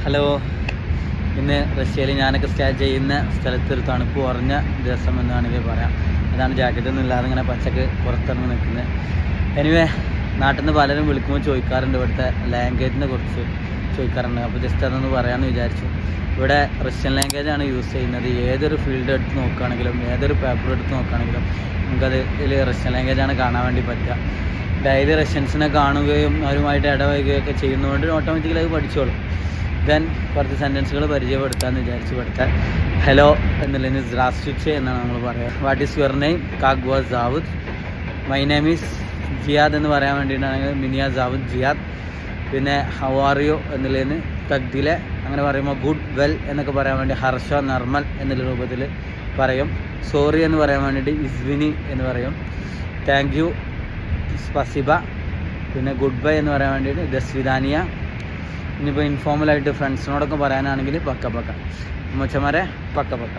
Hello, ഇന്ന് റഷ്യയിൽ ഞാനൊക്കെ സ്റ്റേ ചെയ്യുന്ന സ്ഥലത്തൊരു തണുപ്പ് കുറഞ്ഞ ദിവസം എന്ന് വേണമെങ്കിൽ പറയാം. അതാണ് ജാക്കറ്റൊന്നും ഇല്ലാതെ ഇങ്ങനെ പച്ചക്ക് പുറത്തിറങ്ങി നിൽക്കുന്നത്. എനിവേ, നാട്ടിൽ നിന്ന് പലരും വിളിക്കുമ്പോൾ ചോദിക്കാറുണ്ട്, ഇവിടുത്തെ ലാംഗ്വേജിനെ കുറിച്ച് ചോദിക്കാറുണ്ട്. അപ്പോൾ ജസ്റ്റ് അതൊന്ന് പറയാമെന്ന് വിചാരിച്ചു. ഇവിടെ റഷ്യൻ ലാംഗ്വേജാണ് യൂസ് ചെയ്യുന്നത്. ഏതൊരു ഫീൽഡ് എടുത്ത് നോക്കുകയാണെങ്കിലും ഏതൊരു പേപ്പർ എടുത്ത് നോക്കുകയാണെങ്കിലും നമുക്കത് ഇതിൽ റഷ്യൻ ലാംഗ്വേജാണ് കാണാൻ വേണ്ടി പറ്റുക. ഡെയിലി റഷ്യൻസിനെ കാണുകയും അവരുമായിട്ട് ഇടവയ്ക്കുകയൊക്കെ ചെയ്യുന്നതുകൊണ്ട് ഓട്ടോമാറ്റിക്കലി അത് പഠിച്ചോളും. ദെൻ കുറച്ച് സെൻറ്റൻസുകൾ പരിചയപ്പെടുത്താമെന്ന് വിചാരിച്ചു. ഇവിടുത്തെ ഹലോ എന്നുള്ളതിന് ദ്രാസ്റ്റുച്ചെ എന്നാണ് നമ്മൾ പറയുക. What is your name? കാഗ് വാസ് ജാവുദ്. മൈ നെയിം ഈസ് ജിയാദ് എന്ന് പറയാൻ വേണ്ടിയിട്ടാണെങ്കിൽ മിനിയ ജാവുദ് ജിയാദ്. പിന്നെ ഹൗ ആർ യു എന്നുള്ളതിന് തഗ്ദിലെ, അങ്ങനെ പറയുമ്പോൾ ഗുഡ്, വെൽ എന്നൊക്കെ പറയാൻ വേണ്ടി ഹർഷ, നർമൽ എന്നുള്ള രൂപത്തിൽ പറയും. സോറി എന്ന് പറയാൻ വേണ്ടിയിട്ട് ഇസ്വിനി എന്ന് പറയും. താങ്ക് യു, സ്പസിബ. പിന്നെ ഗുഡ് ബൈ എന്ന് പറയാൻ വേണ്ടിയിട്ട് ദസ്വിദാനിയ. ഇനിയിപ്പോൾ ഇൻഫോർമലായിട്ട് ഫ്രണ്ട്സിനോടൊക്കെ പറയാനാണെങ്കിൽ പക്ക പക്ക. മച്ചന്മാരെ പക്ക പക്ക.